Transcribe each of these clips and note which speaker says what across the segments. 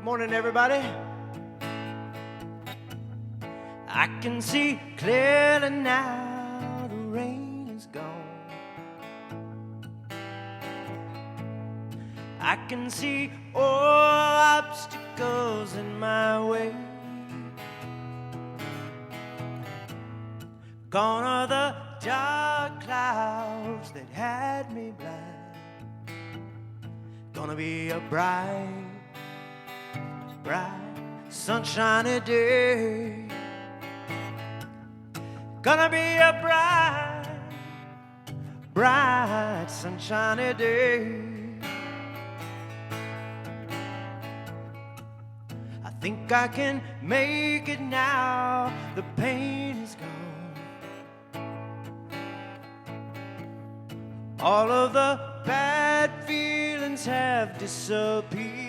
Speaker 1: Morning, everybody. I can see clearly now, the rain is gone. I can see all obstacles in my way. Gone are the dark clouds that had me blind. Gonna be a bright, sunshiny day. Gonna be a bright, sunshiny day. I think I can make it now. The pain is gone. All of the bad feelings have disappeared.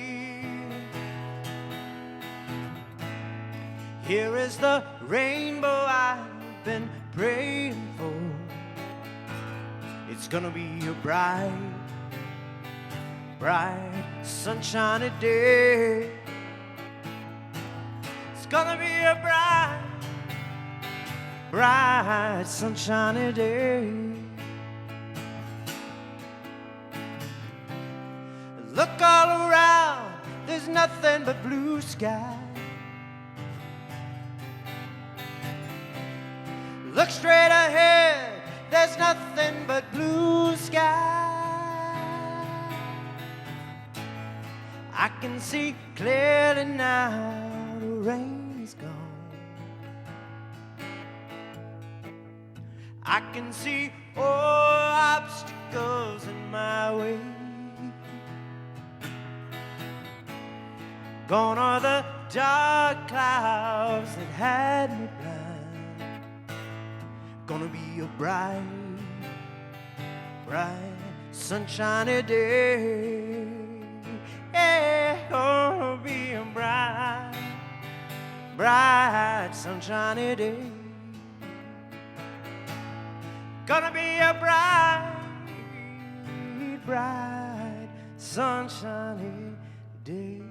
Speaker 1: Here is the rainbow I've been praying for. It's gonna be a bright, sunshiny day. It's gonna be a bright, sunshiny day. Look all around, there's nothing but blue sky. Look straight ahead, there's nothing but blue sky. I can see clearly now, the rain is gone. I can see all obstacles in my way. Gone are the dark clouds that had me blind. Gonna be a bright, sunshiny day. Yeah, gonna be a bright, sunshiny day. Gonna be a bright, sunshiny day.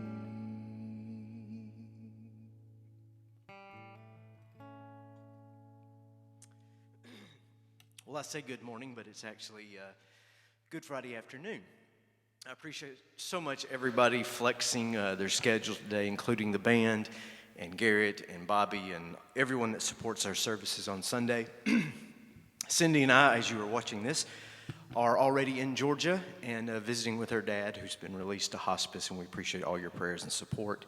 Speaker 1: Well, I say good morning, but it's actually Good Friday afternoon. I appreciate so much everybody flexing their schedules today, including the band and Garrett and Bobby and everyone that supports our services on Sunday. Cindy and I, as you are watching this, are already in Georgia and visiting with her dad, who's been released to hospice, and we appreciate all your prayers and support.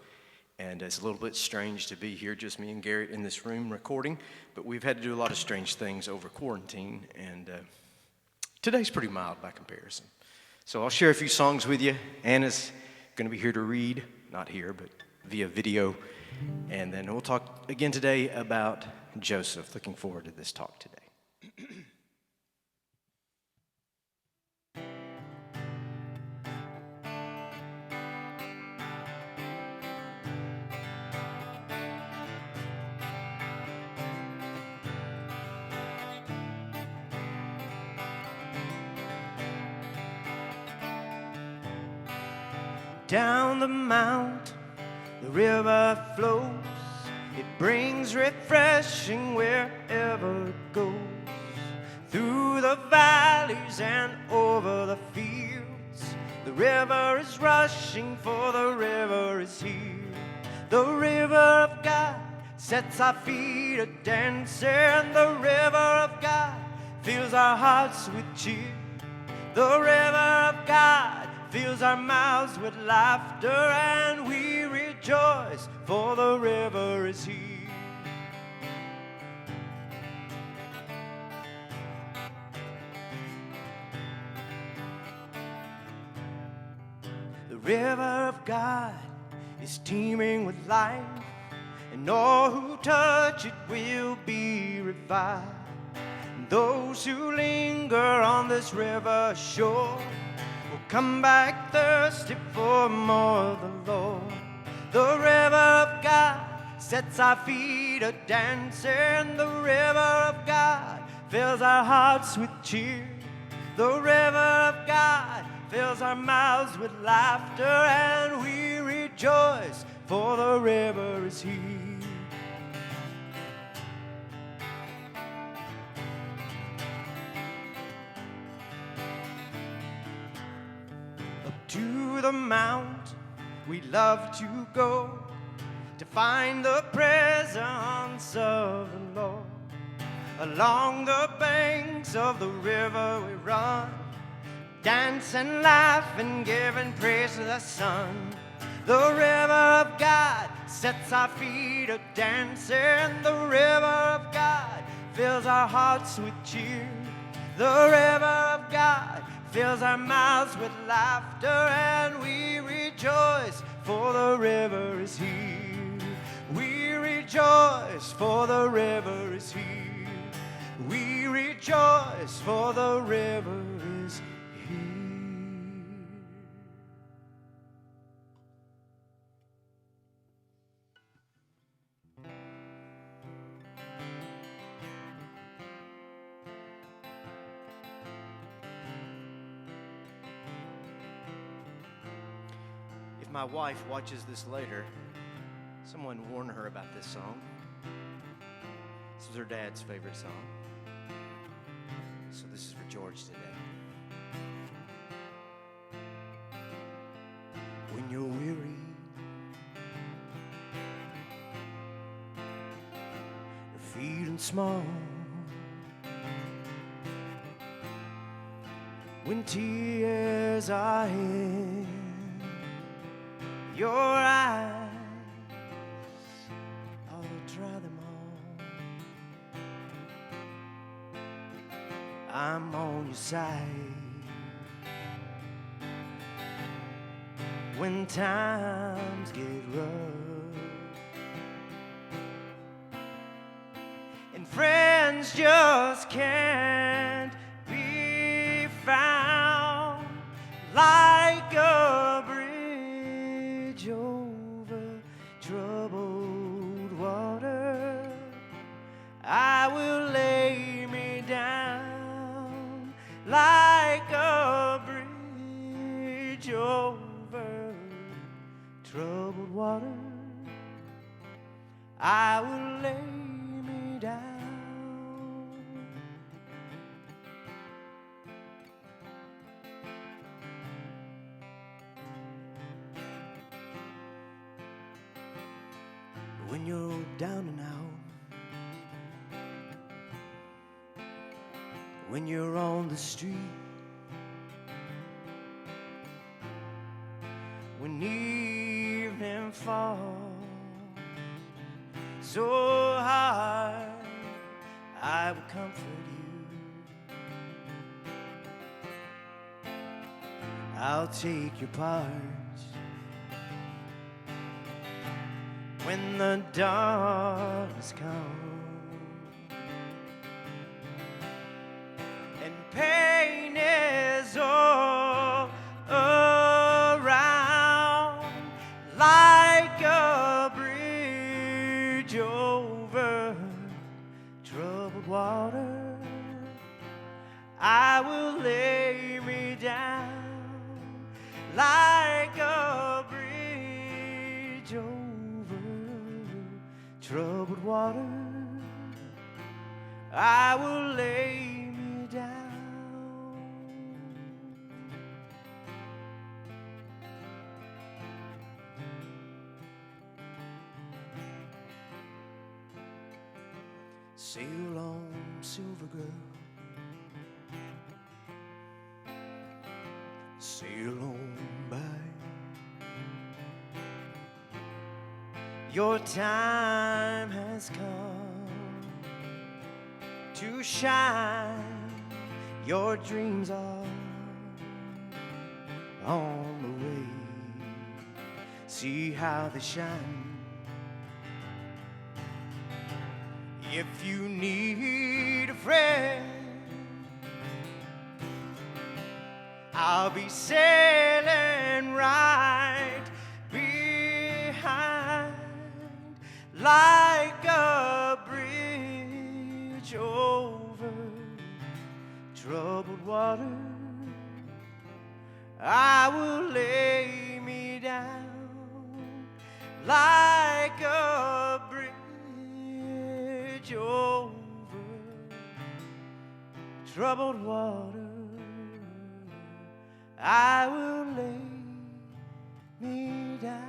Speaker 1: And it's a little bit strange to be here, just me and Garrett in this room recording, but we've had to do a lot of strange things over quarantine, and today's pretty mild by comparison. So I'll share a few songs with you. Anna's going to be here to read, not here, but via video, and then we'll talk again today about Joseph. Looking forward to this talk today. Down the mountain, the river flows. It brings refreshing wherever it goes. Through the valleys and over the fields, the river is rushing, for the river is here. The river of God sets our feet a-dancing. The river of God fills our hearts with cheer. The river of God fills our mouths with laughter, and we rejoice, for the river is here. The river of God is teeming with life, and all who touch it will be revived. And those who linger on this river shore will come back thirsty for more of the Lord. The river of God sets our feet a-dancing. The river of God fills our hearts with cheer. The river of God fills our mouths with laughter, and we rejoice rejoice, for the river is here. Up to the mount we love to go, to find the presence of the Lord. Along the banks of the river we run, dance and laugh and giving praise to the sun. The river of God sets our feet a dancing. The river of God fills our hearts with cheer. The river of God fills our mouths with laughter, and we rejoice, for the river is here. We rejoice, for the river is here. We rejoice, for the river is here. If my wife watches this later, someone warn her about this song. This was her dad's favorite song. So this is for George today. When you're weary, you're feeling small, when tears are in your eyes, I'll dry them all. I'm on your side when times get rough and friends just can't be found, like a bridge over troubled water. I will lay me down like a bridge over troubled water. I will lay me down. When you're down and out, when you're on the street, when evening falls so hard, I will comfort you. I'll take your part when the darkness comes and pain is all around, like a bridge over troubled water. I will lay me down like a bridge over troubled water. I will lay me down. Sail on, silver girl, sail on by. Your time has come to shine. Your dreams are on the way. See how they shine. If you need a friend, I'll be sailing right behind, like a bridge over troubled water. I will lay me down like a bridge over troubled water. I will lay me down.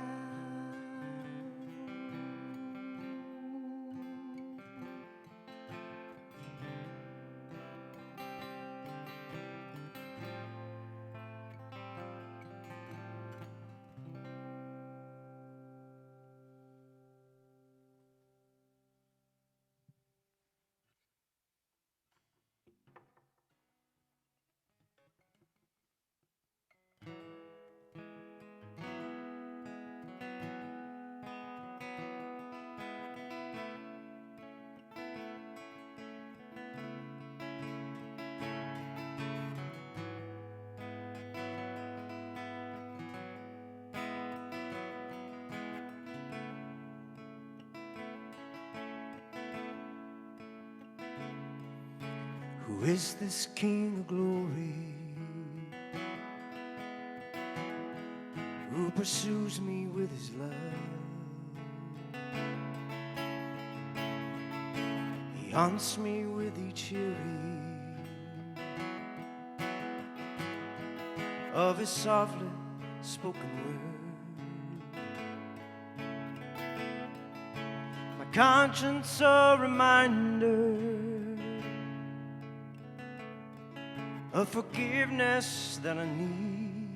Speaker 1: Who is this King of glory, who pursues me with his love? He haunts me with each hearing of his softly spoken word. My conscience a reminder of forgiveness that I need.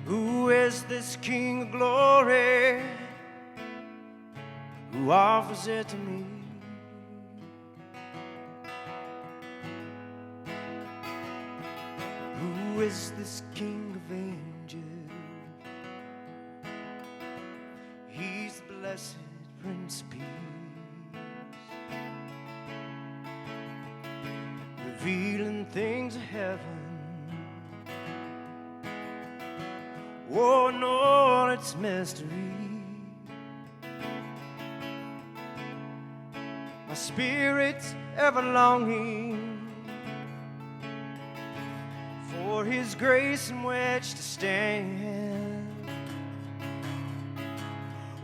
Speaker 1: Who is this King of glory, who offers it to me? Who is this King of angels? He's the blessed Prince of Peace, revealing things of heaven. Oh, no, it's mystery. My spirit's ever longing for his grace in which to stand.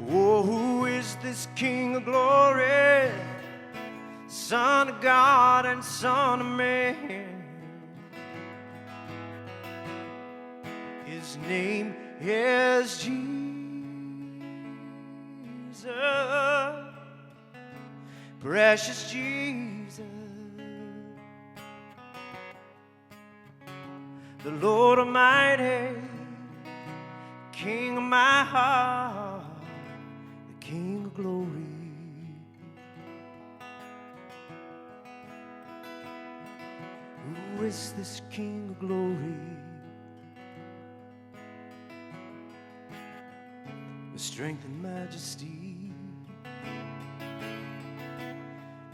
Speaker 1: Oh, who is this King of glory, Son of God and Son of man? His name is Jesus, precious Jesus, the Lord Almighty, King of my heart, the King of glory. Who is this King of glory, with strength and majesty?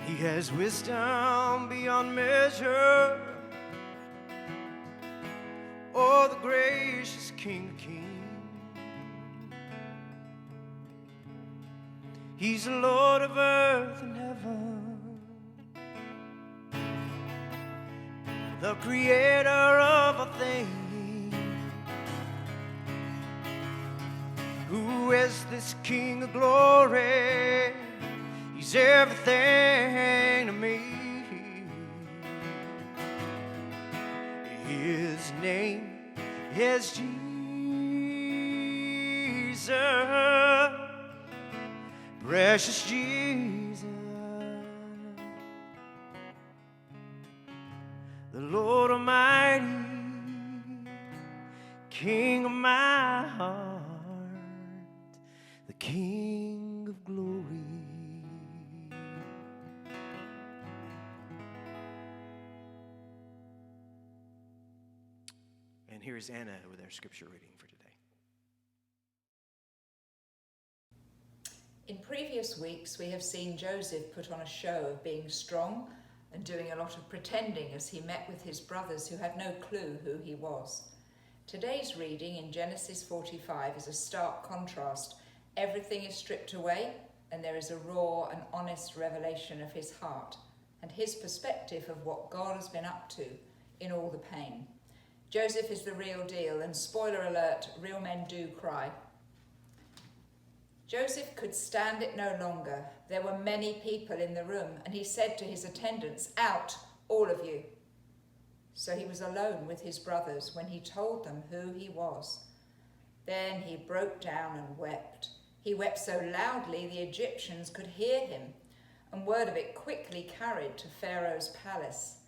Speaker 1: He has wisdom beyond measure. Oh, the gracious King of kings. He's the Lord of earth and heaven, the creator of all things. Who is this King of glory? He's everything to me. His name is Jesus, precious Jesus, the Lord Almighty, King of my heart, the King of glory. And here's Anna with our scripture reading for today.
Speaker 2: In previous weeks, we have seen Joseph put on a show of being strong and doing a lot of pretending as he met with his brothers who had no clue who he was. Today's reading in Genesis 45 is a stark contrast. Everything is stripped away, and there is a raw and honest revelation of his heart and his perspective of what God has been up to in all the pain. Joseph is the real deal, and spoiler alert, real men do cry. Joseph could stand it no longer. There were many people in the room, and he said to his attendants, "Out, all of you." So he was alone with his brothers when he told them who he was. Then he broke down and wept. He wept so loudly the Egyptians could hear him, and word of it quickly carried to Pharaoh's palace.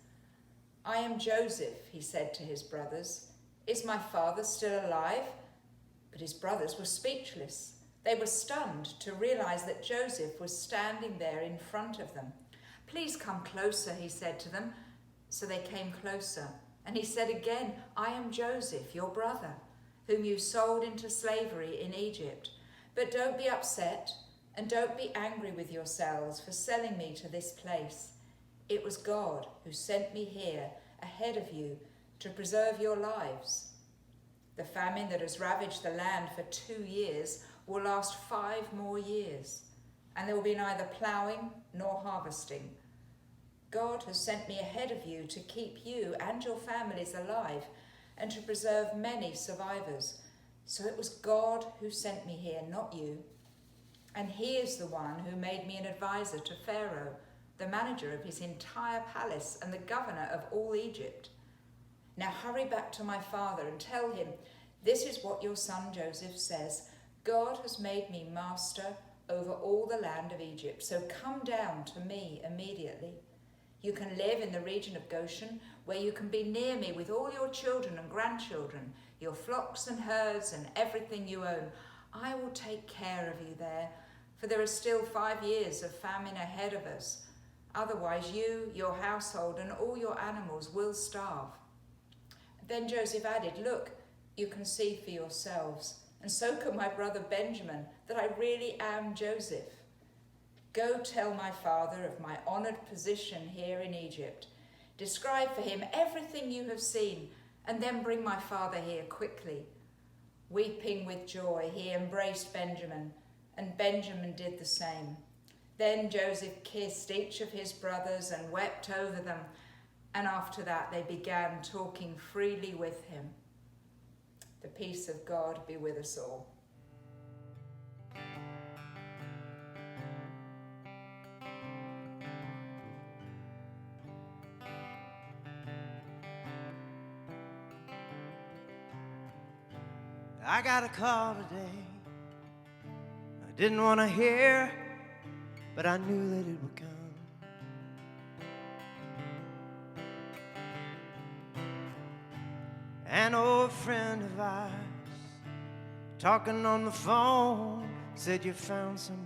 Speaker 2: "I am Joseph," he said to his brothers. "Is my father still alive?" But his brothers were speechless. They were stunned to realize that Joseph was standing there in front of them. "Please come closer," he said to them. So they came closer, and he said again, "I am Joseph, your brother, whom you sold into slavery in Egypt. But don't be upset, and don't be angry with yourselves for selling me to this place. It was God who sent me here ahead of you to preserve your lives. The famine that has ravaged the land for 2 years will last 5 more years, and there will be neither ploughing nor harvesting. God has sent me ahead of you to keep you and your families alive and to preserve many survivors. So it was God who sent me here, not you. And he is the one who made me an advisor to Pharaoh, the manager of his entire palace and the governor of all Egypt. Now hurry back to my father and tell him, this is what your son Joseph says. God has made me master over all the land of Egypt, so come down to me immediately. You can live in the region of Goshen, where you can be near me with all your children and grandchildren, your flocks and herds and everything you own. I will take care of you there, for there are still 5 years of famine ahead of us. Otherwise you, your household, and all your animals will starve." Then Joseph added, "Look, you can see for yourselves, and so can my brother Benjamin, that I really am Joseph. Go tell my father of my honoured position here in Egypt. Describe for him everything you have seen, and then bring my father here quickly." Weeping with joy, he embraced Benjamin, and Benjamin did the same. Then Joseph kissed each of his brothers and wept over them, and after that they began talking freely with him. The peace of God be with us all.
Speaker 1: I got a call today I didn't want to hear, but I knew that it would come. An old friend of ours, talking on the phone, said you found someone.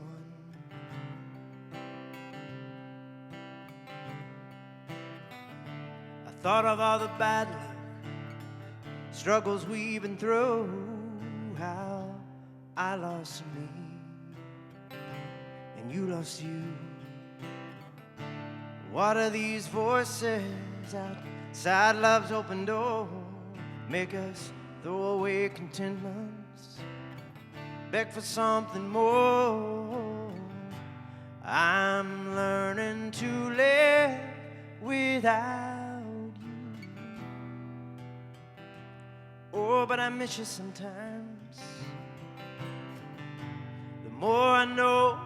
Speaker 1: I thought of all the bad luck, struggles we've been through, how I lost me and you lost you. What are these voices outside love's open door? Make us throw away contentments, beg for something more. I'm learning to live without you. Oh, but I miss you sometimes. The more I know,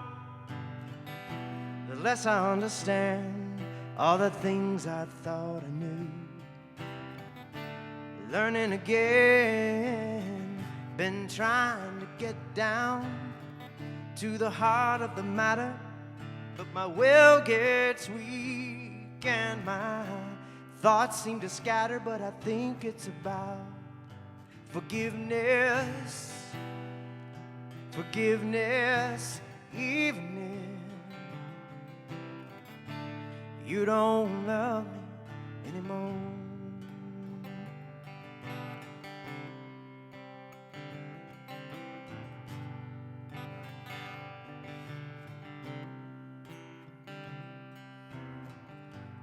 Speaker 1: the less I understand all the things I thought I knew. Learning again, been trying to get down to the heart of the matter, but my will gets weak and my thoughts seem to scatter. But I think it's about forgiveness, forgiveness, even if you don't love me anymore.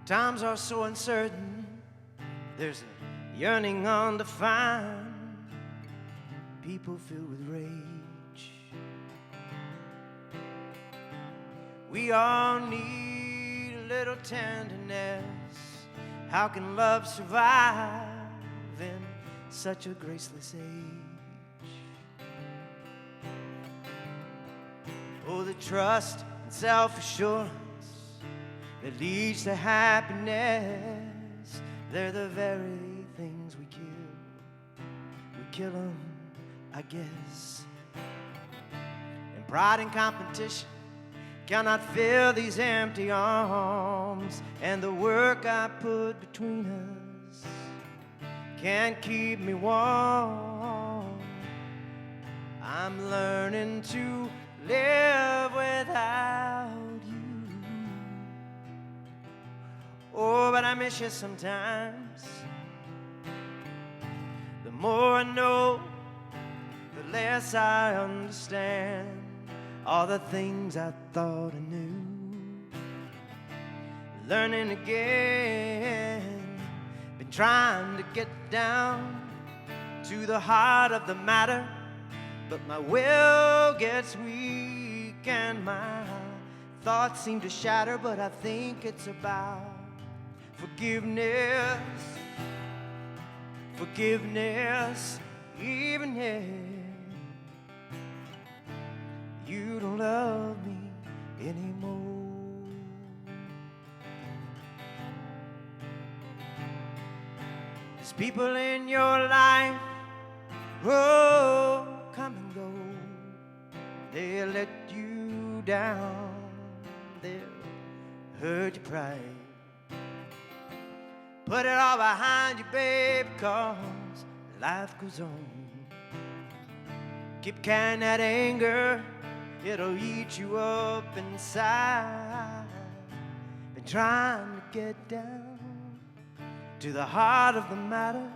Speaker 1: Times are so uncertain, there's a yearning undefined, people filled with rage. We all need a little tenderness. How can love survive in such a graceless age. Oh, the trust and self-assurance that leads to happiness, they're the very things we kill. We kill them, I guess. And pride and competition cannot fill these empty arms, and the work I put between us can't keep me warm. I'm learning to live without you. Oh, but I miss you sometimes. The more I know, the less I understand all the things I thought I knew. Learning again, been trying to get down to the heart of the matter, but my will gets weak and my thoughts seem to shatter. But I think it's about forgiveness, forgiveness, even if you don't love me anymore. There's people in your life, oh, come and go. They'll let you down, they'll hurt your pride. Put it all behind you, babe, 'cause life goes on. Keep carrying that anger, it'll eat you up inside. Been trying to get down to the heart of the matter.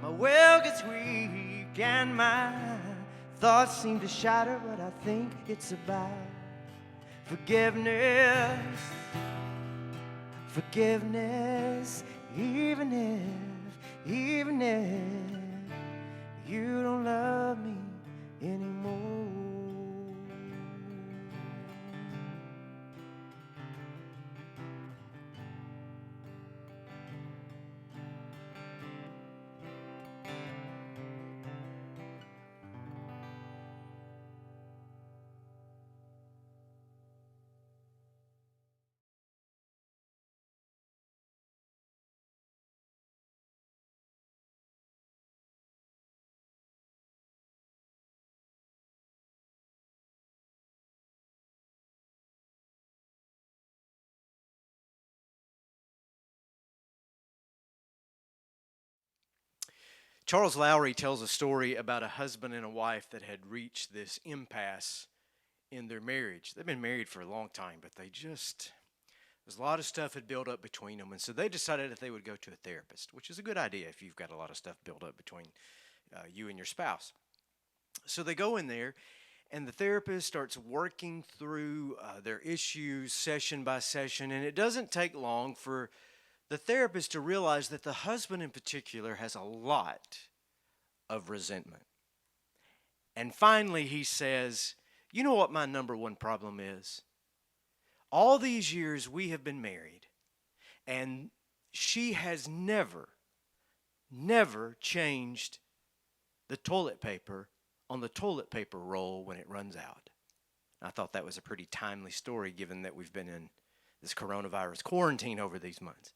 Speaker 1: My will gets weak and my thoughts seem to shatter, but I think it's about forgiveness, forgiveness, even if you don't love me anymore. Charles Lowry tells a story about a husband and a wife that had reached this impasse in their marriage. They've been married for a long time, but there's a lot of stuff had built up between them. And so they decided that they would go to a therapist, which is a good idea if you've got a lot of stuff built up between you and your spouse. So they go in there, and the therapist starts working through their issues session by session. And it doesn't take long for the therapist to realize that the husband in particular has a lot of resentment. And finally he says, you know what my number one problem is? All these years we have been married, and she has never changed the toilet paper on the toilet paper roll when it runs out. I thought that was a pretty timely story given that we've been in this coronavirus quarantine over these months.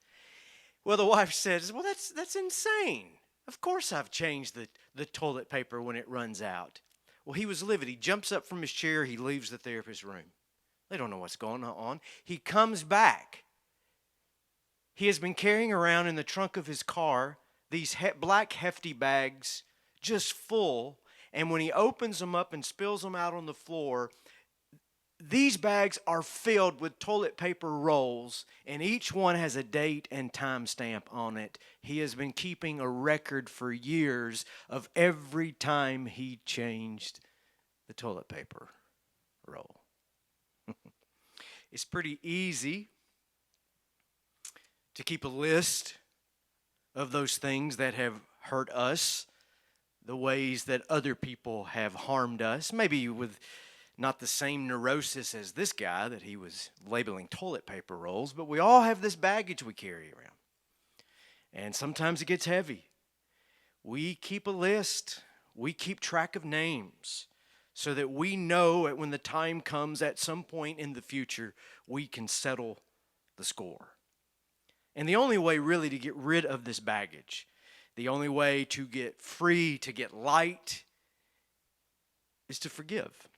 Speaker 1: Well, the wife says, well, that's insane. Of course I've changed the toilet paper when it runs out. Well, he was livid. He jumps up from his chair. He leaves the therapist's room. They don't know what's going on. He comes back. He has been carrying around in the trunk of his car these black hefty bags just full. And when he opens them up and spills them out on the floor, these bags are filled with toilet paper rolls, and each one has a date and time stamp on it. He has been keeping a record for years of every time he changed the toilet paper roll. It's pretty easy to keep a list of those things that have hurt us, the ways that other people have harmed us, maybe with not the same neurosis as this guy that he was labeling toilet paper rolls, but we all have this baggage we carry around. And sometimes it gets heavy. We keep a list, we keep track of names so that we know that when the time comes at some point in the future, we can settle the score. And the only way really to get rid of this baggage, the only way to get free, to get light, is to forgive.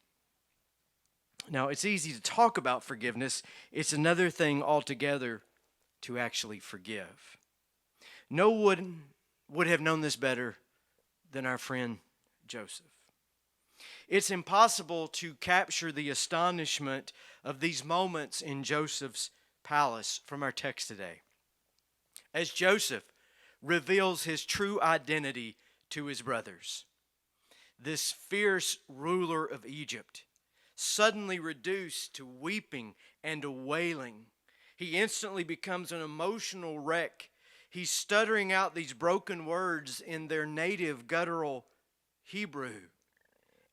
Speaker 1: Now, it's easy to talk about forgiveness. It's another thing altogether to actually forgive. No one would have known this better than our friend Joseph. It's impossible to capture the astonishment of these moments in Joseph's palace from our text today. As Joseph reveals his true identity to his brothers, this fierce ruler of Egypt, suddenly reduced to weeping and wailing, he instantly becomes an emotional wreck. He's stuttering out these broken words in their native guttural Hebrew.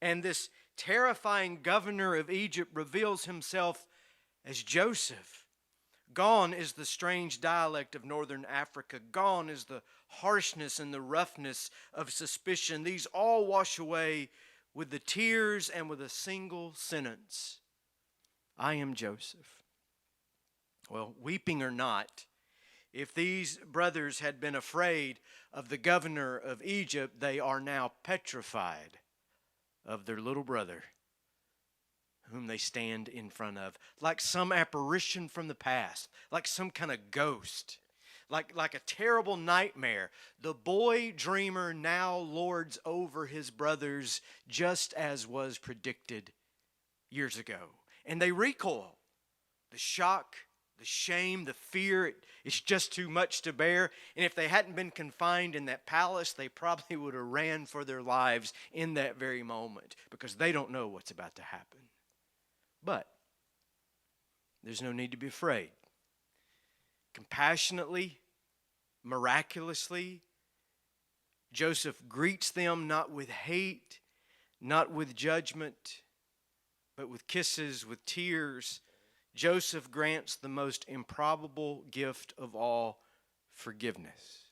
Speaker 1: And this terrifying governor of Egypt reveals himself as Joseph. Gone is the strange dialect of northern Africa. Gone is the harshness and the roughness of suspicion. These all wash away with the tears and with a single sentence. I am Joseph. Well, weeping or not, if these brothers had been afraid of the governor of Egypt, they are now petrified of their little brother whom they stand in front of, like some apparition from the past, like some kind of ghost, like a terrible nightmare. The boy dreamer now lords over his brothers, just as was predicted years ago. And they recoil. The shock, the shame, the fear, it's just too much to bear. And if they hadn't been confined in that palace, they probably would have ran for their lives in that very moment, because they don't know what's about to happen. But there's no need to be afraid. Compassionately, miraculously, Joseph greets them not with hate, not with judgment, but with kisses, with tears. Joseph grants the most improbable gift of all, forgiveness.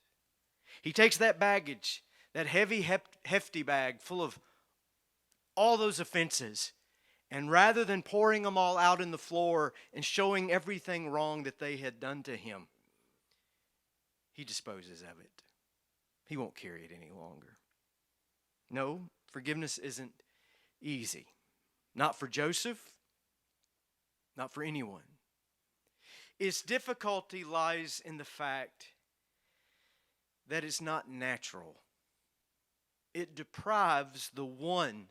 Speaker 1: He takes that baggage, that heavy, hefty bag full of all those offenses, and rather than pouring them all out in the floor and showing everything wrong that they had done to him, he disposes of it. He won't carry it any longer. No, forgiveness isn't easy. Not for Joseph, not for anyone. Its difficulty lies in the fact that it's not natural. It deprives the one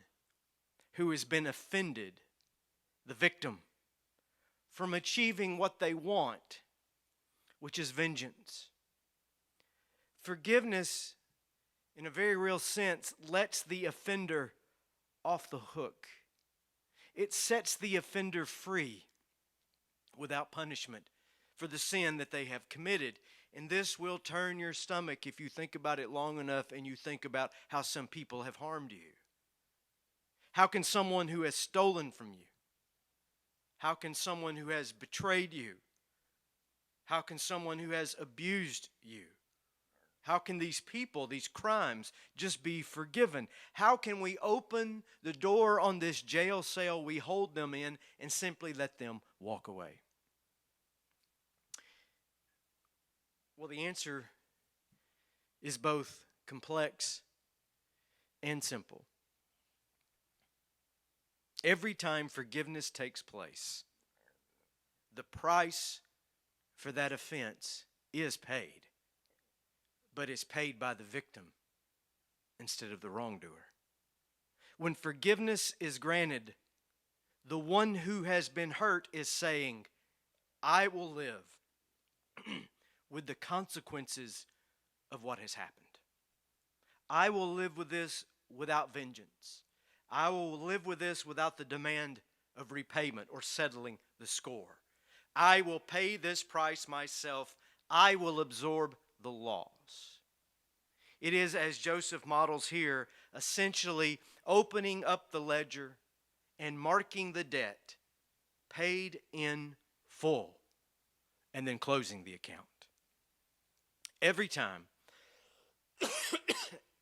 Speaker 1: who has been offended, the victim, from achieving what they want, which is vengeance. Forgiveness, in a very real sense, lets the offender off the hook. It sets the offender free without punishment for the sin that they have committed. And this will turn your stomach if you think about it long enough and you think about how some people have harmed you. How can someone who has stolen from you? How can someone who has betrayed you? How can someone who has abused you? How can these people, these crimes, just be forgiven? How can we open the door on this jail cell we hold them in and simply let them walk away? Well, the answer is both complex and simple. Every time forgiveness takes place, the price for that offense is paid, but it's paid by the victim instead of the wrongdoer. When forgiveness is granted, the one who has been hurt is saying, I will live with the consequences of what has happened. I will live with this without vengeance. I will live with this without the demand of repayment or settling the score. I will pay this price myself. I will absorb the loss. It is, as Joseph models here, essentially opening up the ledger and marking the debt paid in full and then closing the account. Every time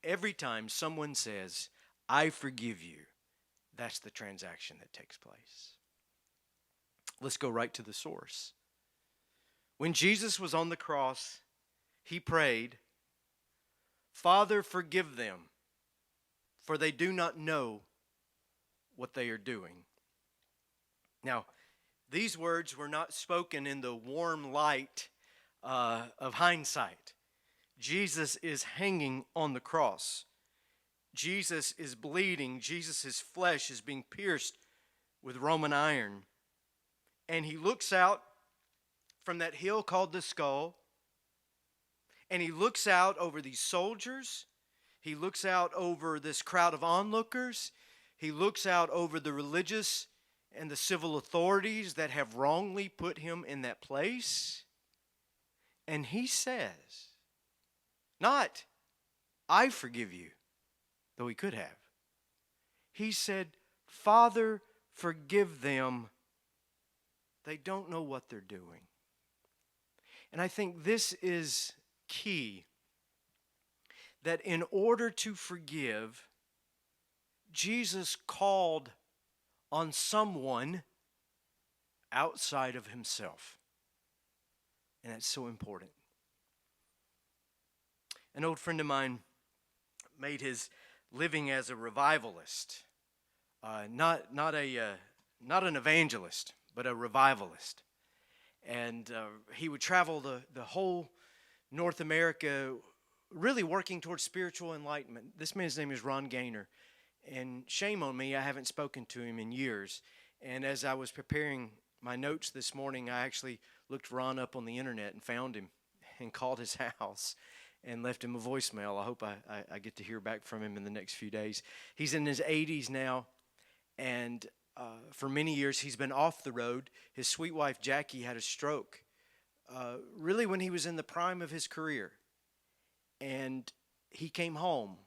Speaker 1: every time someone says, I forgive you, that's the transaction that takes place. Let's go right to the source. When Jesus was on the cross, he prayed, Father, forgive them, for they do not know what they are doing. Now, these words were not spoken in the warm light of hindsight. Jesus is hanging on the cross. Jesus is bleeding. Jesus' flesh is being pierced with Roman iron. And he looks out from that hill called the skull, and he looks out over these soldiers. He looks out over this crowd of onlookers. He looks out over the religious and the civil authorities that have wrongly put him in that place. And he says, not, I forgive you, though he could have. He said, Father, forgive them. They don't know what they're doing. And I think this is key, that in order to forgive, Jesus called on someone outside of himself. And that's so important. An old friend of mine made his living as a revivalist, not an evangelist, but a revivalist. And he would travel the whole North America, really working towards spiritual enlightenment. This man's name is Ron Gaynor. And shame on me, I haven't spoken to him in years. And as I was preparing my notes this morning, I actually looked Ron up on the internet and found him and called his house and left him a voicemail. I hope I get to hear back from him in the next few days. He's in his 80s now, and for many years he's been off the road. His sweet wife Jackie had a stroke, really when he was in the prime of his career. And he came home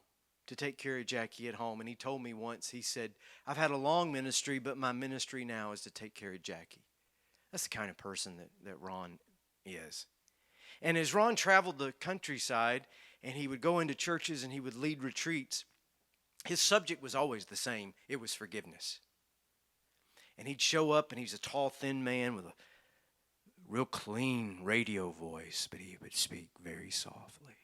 Speaker 1: to take care of Jackie at home. And he told me once, he said, I've had a long ministry, but my ministry now is to take care of Jackie. That's the kind of person that Ron is. And as Ron traveled the countryside and he would go into churches and he would lead retreats, his subject was always the same. It was forgiveness. And he'd show up, and he's a tall, thin man with a real clean radio voice, but he would speak very softly.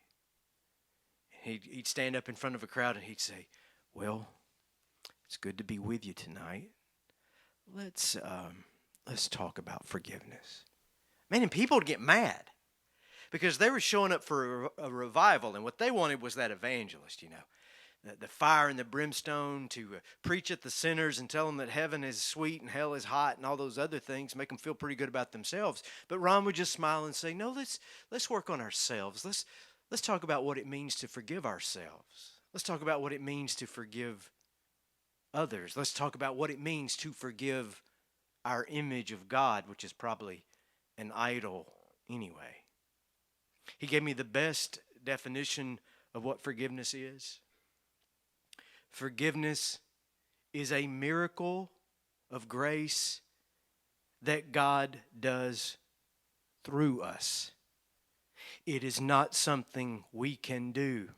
Speaker 1: He'd stand up in front of a crowd and he'd say, well, it's good to be with you tonight. Let's talk about forgiveness. Man, and people would get mad because they were showing up for a revival, and what they wanted was that evangelist, the fire and the brimstone to preach at the sinners and tell them that heaven is sweet and hell is hot and all those other things, make them feel pretty good about themselves. But Ron would just smile and say, no, let's work on ourselves. Let's talk about what it means to forgive ourselves. Let's talk about what it means to forgive others. Let's talk about what it means to forgive our image of God, which is probably an idol anyway. He gave me the best definition of what forgiveness is. Forgiveness is a miracle of grace that God does through us. It is not something we can do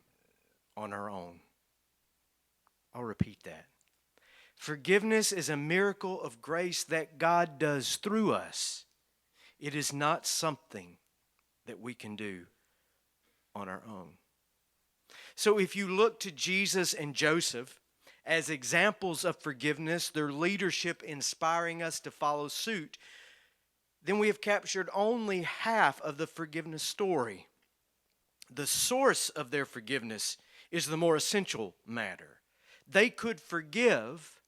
Speaker 1: on our own. I'll repeat that. Forgiveness is a miracle of grace that God does through us. It is not something that we can do on our own. So if you look to Jesus and Joseph as examples of forgiveness, their leadership inspiring us to follow suit, then we have captured only half of the forgiveness story. The source of their forgiveness is the more essential matter. They could forgive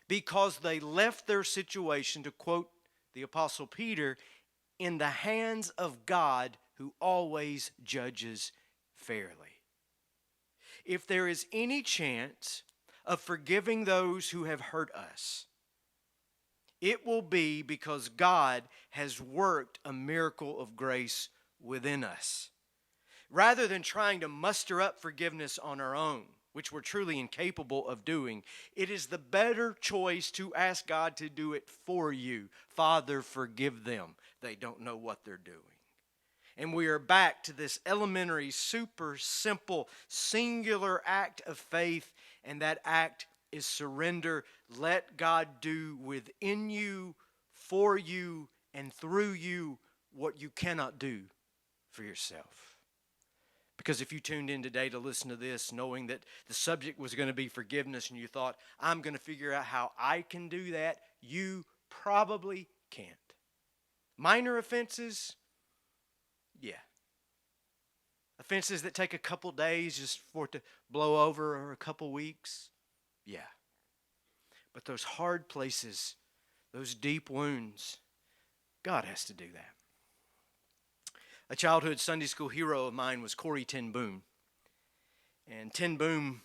Speaker 1: because they left their situation, to quote the Apostle Peter, in the hands of God who always judges fairly. If there is any chance of forgiving those who have hurt us, it will be because God has worked a miracle of grace within us. Rather than trying to muster up forgiveness on our own, which we're truly incapable of doing, it is the better choice to ask God to do it for you. Father, forgive them. They don't know what they're doing. And we are back to this elementary, super simple, singular act of faith, and that act is surrender. Let God do within you, for you, and through you what you cannot do for yourself. Because if you tuned in today to listen to this knowing that the subject was going to be forgiveness and you thought, I'm going to figure out how I can do that, you probably can't. Minor offenses, yeah. Offenses that take a couple days just for it to blow over, or a couple weeks, yeah. But those hard places, those deep wounds, God has to do that. A childhood Sunday school hero of mine was Corrie ten Boom. And Ten Boom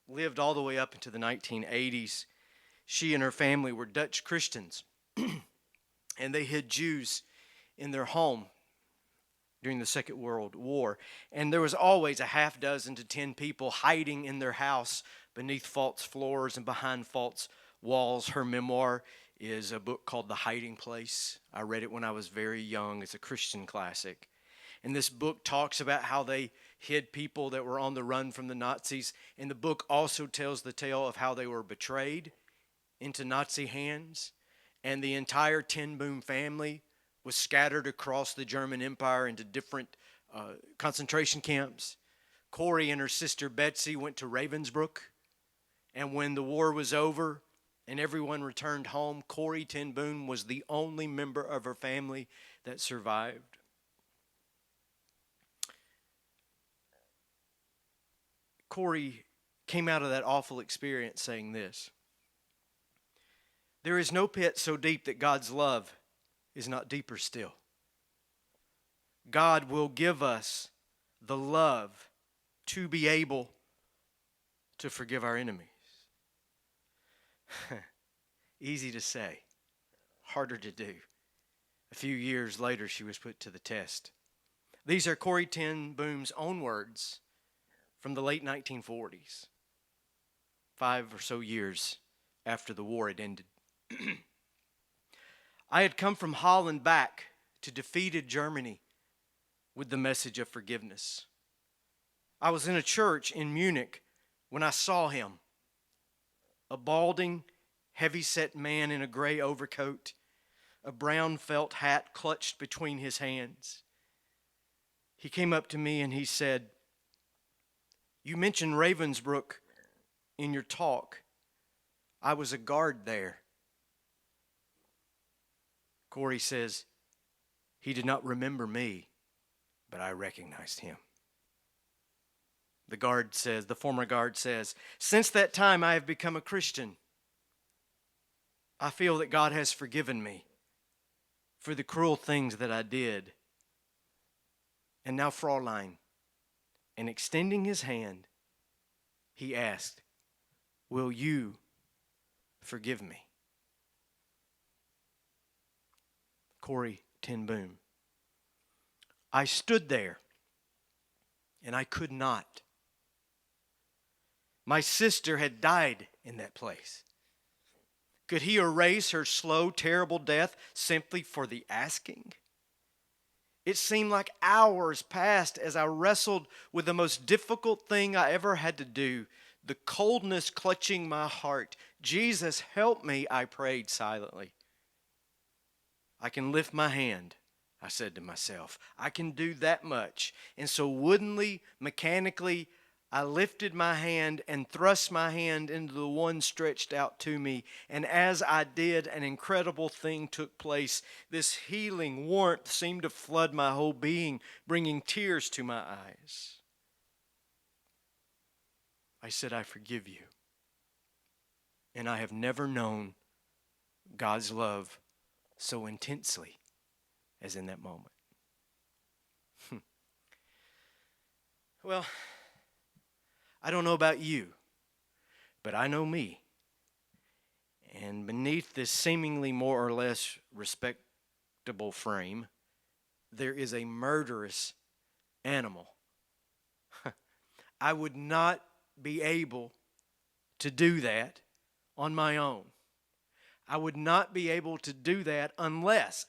Speaker 1: lived all the way up into the 1980s. She and her family were Dutch Christians, and they hid Jews in their home during the Second World War. And there was always a half dozen to 10 people hiding in their house beneath false floors and behind false walls. Her memoir is a book called The Hiding Place. I read it when I was very young. It's a Christian classic. And this book talks about how they hid people that were on the run from the Nazis. And the book also tells the tale of how they were betrayed into Nazi hands. And the entire Ten Boom family was scattered across the German Empire into different concentration camps. Corrie and her sister Betsy went to Ravensbrück. And when the war was over and everyone returned home, Corrie ten Boom was the only member of her family that survived. Corrie came out of that awful experience saying this: there is no pit so deep that God's love is not deeper still. God will give us the love to be able to forgive our enemies. Easy to say, harder to do. A few years later, she was put to the test. These are Corrie ten Boom's own words from the late 1940s, 5 or so years after the war had ended. I had come from Holland back to defeated Germany with the message of forgiveness. I was in a church in Munich when I saw him, a balding, heavy-set man in a gray overcoat, a brown felt hat clutched between his hands. He came up to me and he said, "You mentioned Ravensbrück in your talk. I was a guard there." Corrie says, "He did not remember me, but I recognized him." The former guard says, "Since that time I have become a Christian. I feel that God has forgiven me for the cruel things that I did. And now, Fräulein," and extending his hand, he asked, "Will you forgive me?" Corrie ten Boom. I stood there and I could not. My sister had died in that place. Could he erase her slow, terrible death simply for the asking? It seemed like hours passed as I wrestled with the most difficult thing I ever had to do, the coldness clutching my heart. "Jesus, help me," I prayed silently. "I can lift my hand," I said to myself. "I can do that much." And so woodenly, mechanically, I lifted my hand and thrust my hand into the one stretched out to me. And as I did, an incredible thing took place. This healing warmth seemed to flood my whole being, bringing tears to my eyes. I said, "I forgive you." And I have never known God's love so intensely as in that moment. Well, I don't know about you, but I know me. And beneath this seemingly more or less respectable frame, there is a murderous animal. I would not be able to do that on my own. I would not be able to do that unless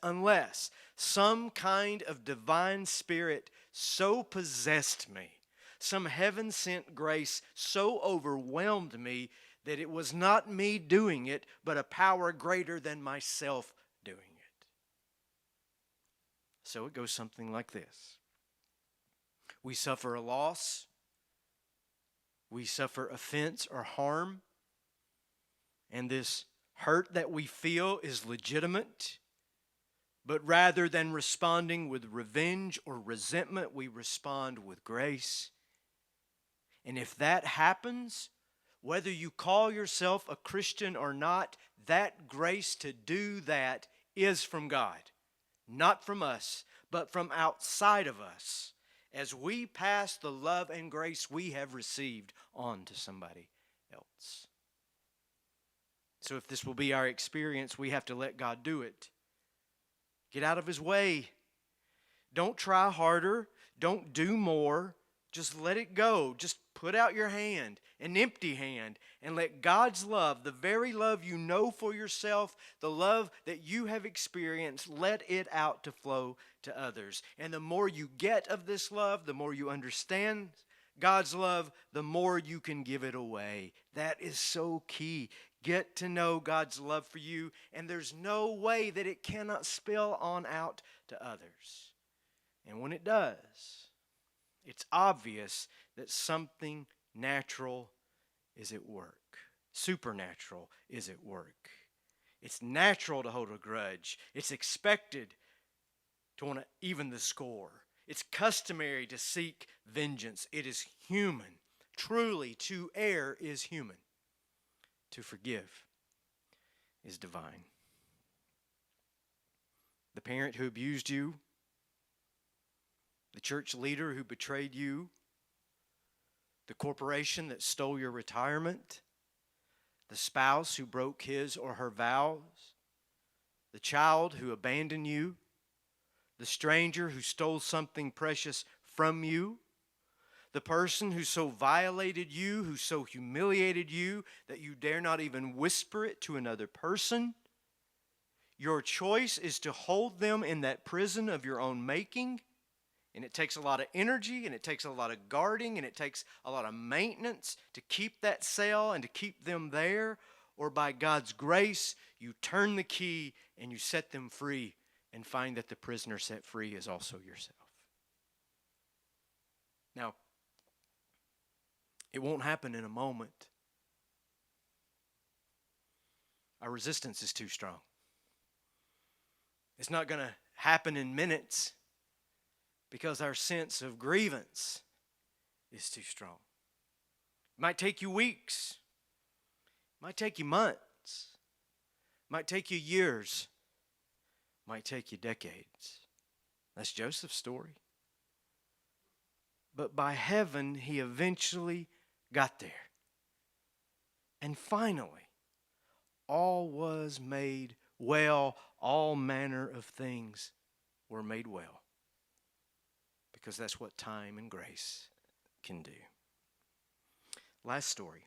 Speaker 1: some kind of divine spirit so possessed me, some heaven-sent grace so overwhelmed me that it was not me doing it, but a power greater than myself doing it. So it goes something like this. We suffer a loss. We suffer offense or harm. And this hurt that we feel is legitimate. But rather than responding with revenge or resentment, we respond with grace. And if that happens, whether you call yourself a Christian or not, that grace to do that is from God. Not from us, but from outside of us, as we pass the love and grace we have received on to somebody else. So if this will be our experience, we have to let God do it. Get out of His way. Don't try harder. Don't do more. Just let it go. Just put out your hand, an empty hand, and let God's love, the very love you know for yourself, the love that you have experienced, let it out to flow to others. And the more you get of this love, the more you understand God's love, the more you can give it away. That is so key. Get to know God's love for you, and there's no way that it cannot spill on out to others. And when it does, it's obvious that something natural is at work. Supernatural is at work. It's natural to hold a grudge. It's expected to want to even the score. It's customary to seek vengeance. It is human. Truly, to err is human. To forgive is divine. The parent who abused you, the church leader who betrayed you, the corporation that stole your retirement, the spouse who broke his or her vows, the child who abandoned you, the stranger who stole something precious from you, the person who so violated you, who so humiliated you that you dare not even whisper it to another person. Your choice is to hold them in that prison of your own making. And it takes a lot of energy, and it takes a lot of guarding, and it takes a lot of maintenance to keep that cell and to keep them there. Or by God's grace, you turn the key and you set them free and find that the prisoner set free is also yourself. Now, it won't happen in a moment. Our resistance is too strong. It's not going to happen in minutes because our sense of grievance is too strong. It might take you weeks. It might take you months. It might take you years. It might take you decades. That's Joseph's story. But by heaven, he eventually got there. And finally, all was made well. All manner of things were made well. Because that's what time and grace can do. Last story.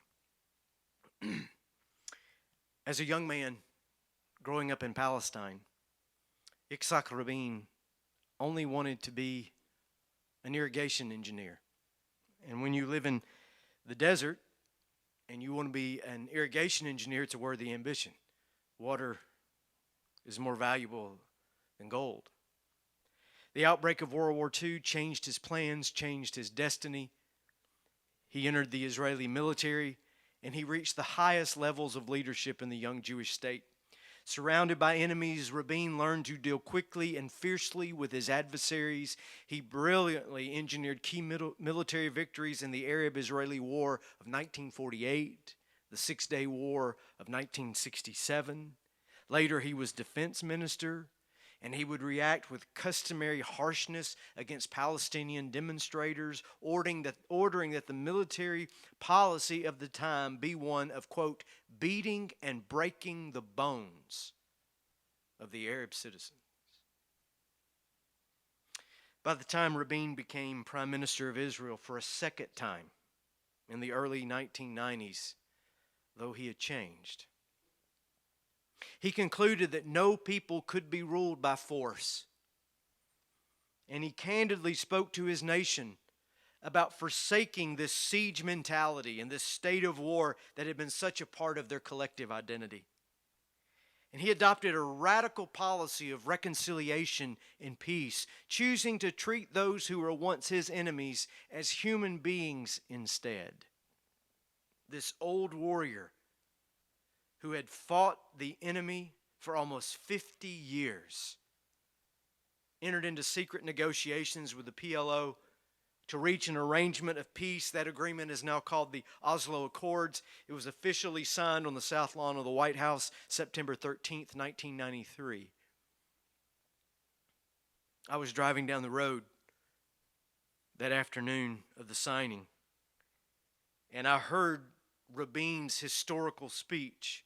Speaker 1: As a young man growing up in Palestine, Yitzhak Rabin only wanted to be an irrigation engineer. And when you live in the desert and you want to be an irrigation engineer, it's a worthy ambition. Water is more valuable than gold. The outbreak of World War II changed his plans, changed his destiny. He entered the Israeli military, and he reached the highest levels of leadership in the young Jewish state. Surrounded by enemies, Rabin learned to deal quickly and fiercely with his adversaries. He brilliantly engineered key military victories in the Arab-Israeli War of 1948, the Six-Day War of 1967. Later, he was defense minister, and he would react with customary harshness against Palestinian demonstrators, ordering that the military policy of the time be one of, quote, beating and breaking the bones of the Arab citizens. By the time Rabin became Prime Minister of Israel for a second time in the early 1990s, though he had changed, He concluded that no people could be ruled by force. And he candidly spoke to his nation about forsaking this siege mentality and this state of war that had been such a part of their collective identity. And he adopted a radical policy of reconciliation and peace, choosing to treat those who were once his enemies as human beings instead. This old warrior who had fought the enemy for almost 50 years entered into secret negotiations with the PLO to reach an arrangement of peace. That agreement is now called the Oslo Accords. It was officially signed on the South Lawn of the White House September 13th, 1993. I was driving down the road that afternoon of the signing, and I heard Rabin's historical speech.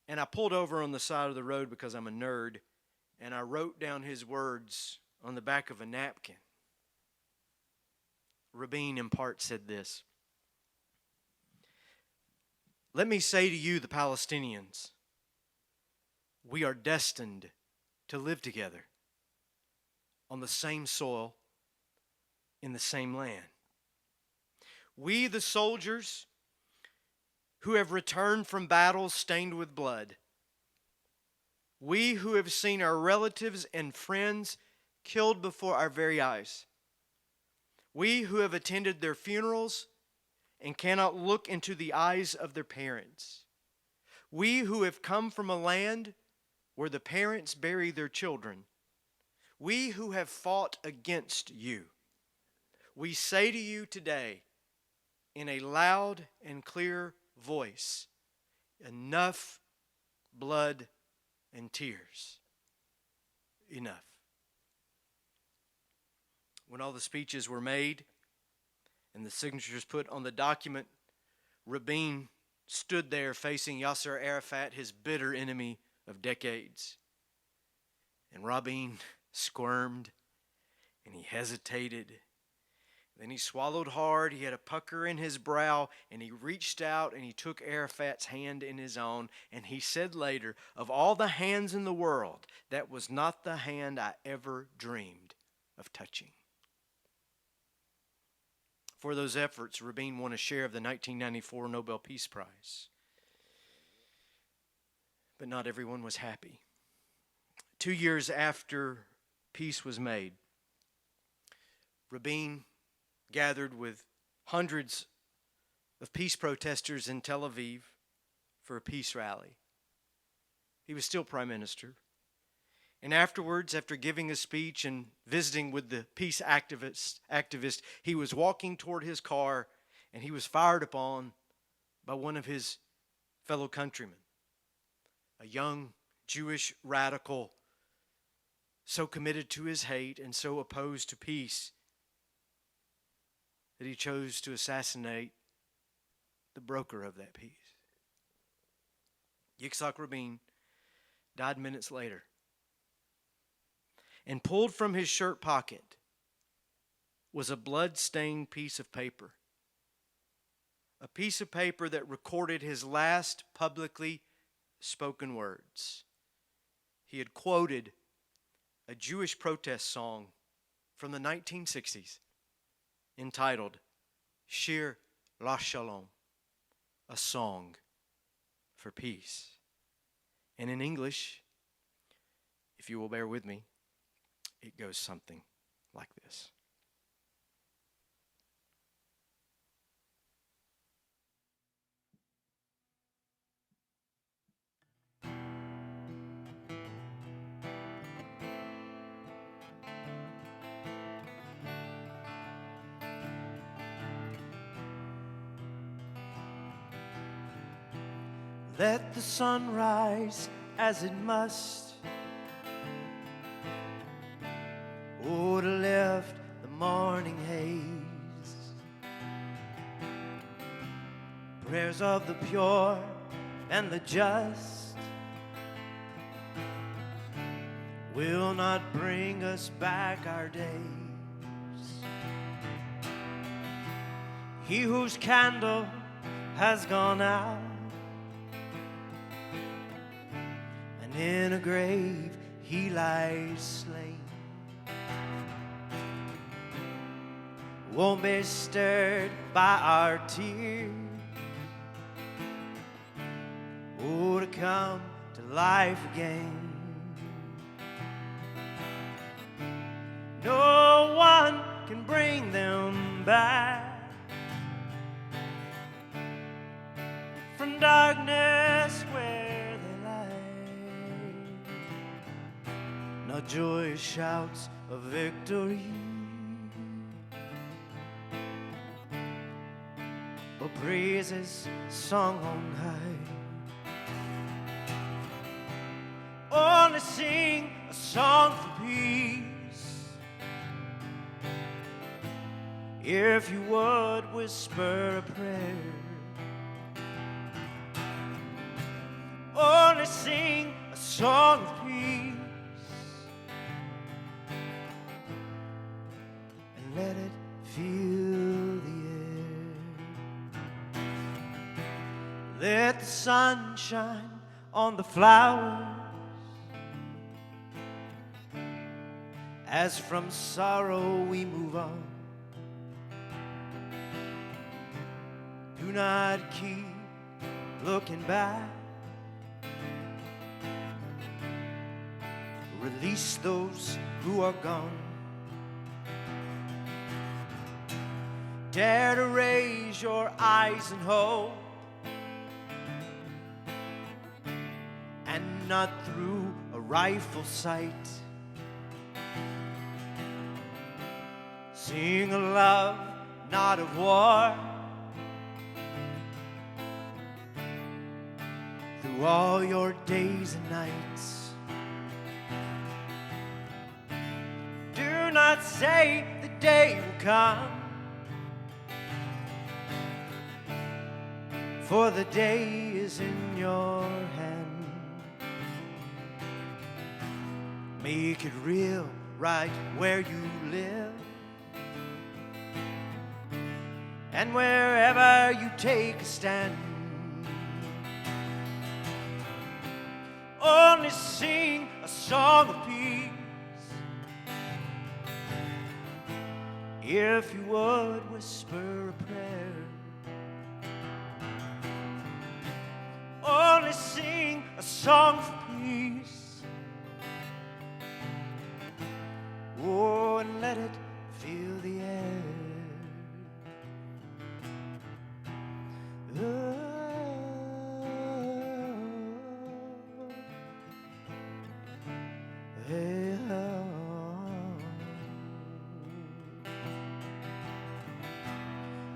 Speaker 1: And I pulled over on the side of the road because I'm a nerd, and I wrote down his words on the back of a napkin. Rabin, in part, said this: "Let me say to you, the Palestinians, we are destined to live together on the same soil, in the same land. We, the soldiers who have returned from battles stained with blood, we who have seen our relatives and friends killed before our very eyes, we who have attended their funerals and cannot look into the eyes of their parents, we who have come from a land where the parents bury their children, we who have fought against you, we say to you today in a loud and clear voice, enough blood and tears. Enough." When all the speeches were made and the signatures put on the document, Rabin stood there facing Yasser Arafat, his bitter enemy of decades. And Rabin squirmed and he hesitated. Then he swallowed hard, he had a pucker in his brow, and he reached out and he took Arafat's hand in his own, and he said later, "Of all the hands in the world, that was not the hand I ever dreamed of touching." For those efforts, Rabin won a share of the 1994 Nobel Peace Prize. But not everyone was happy. 2 years after peace was made, Rabin gathered with hundreds of peace protesters in Tel Aviv for a peace rally. He was still prime minister. And afterwards, after giving a speech and visiting with the peace activist, he was walking toward his car and he was fired upon by one of his fellow countrymen, a young Jewish radical, so committed to his hate and so opposed to peace that he chose to assassinate the broker of that peace. Yitzhak Rabin died minutes later and pulled from his shirt pocket was a blood-stained piece of paper. A piece of paper that recorded his last publicly spoken words. He had quoted a Jewish protest song from the 1960s entitled Shir LaShalom, a song for peace. And in English, if you will bear with me, it goes something like this. Let the sun rise as it must. Oh, to lift the morning haze. Prayers of the pure and the just will not bring us back our days. He whose candle has gone out and in a grave he lies slain. Won't be stirred by our tears, oh, to come to life again. No one can bring them back from darkness where they lie. No joyous shouts of victory or praises sung on high. Only sing a song for peace. If you would whisper a prayer, only sing a song of peace, and let it fill the air. Let the sun shine on the flowers, as from sorrow we move on. Do not keep looking back. Release those who are gone. Dare to raise your eyes and hope, and not through a rifle sight. Sing a love not of war, through all your days and nights. Do not say the day will come, for the day is in your hand. Make it real right where you live, and wherever you take a stand. Only sing a song of peace. If you would whisper a prayer, only sing a song for peace. Oh, and let it fill the air. Oh.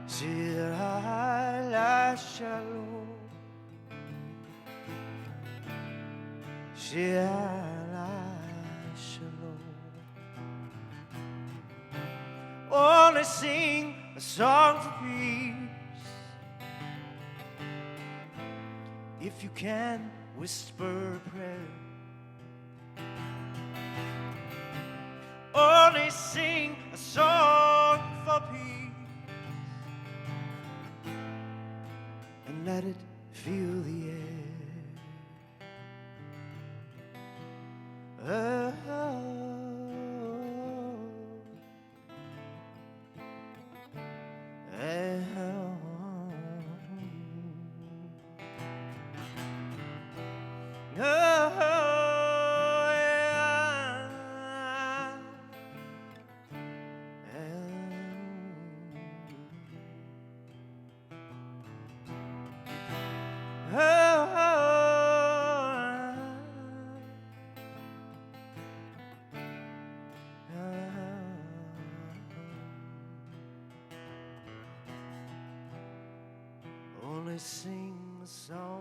Speaker 1: Shira Shalom, Shira Shalom. Only sing a song for peace. If you can, whisper a prayer. Only sing a song for peace, and let it fill the air. Oh, only sing a song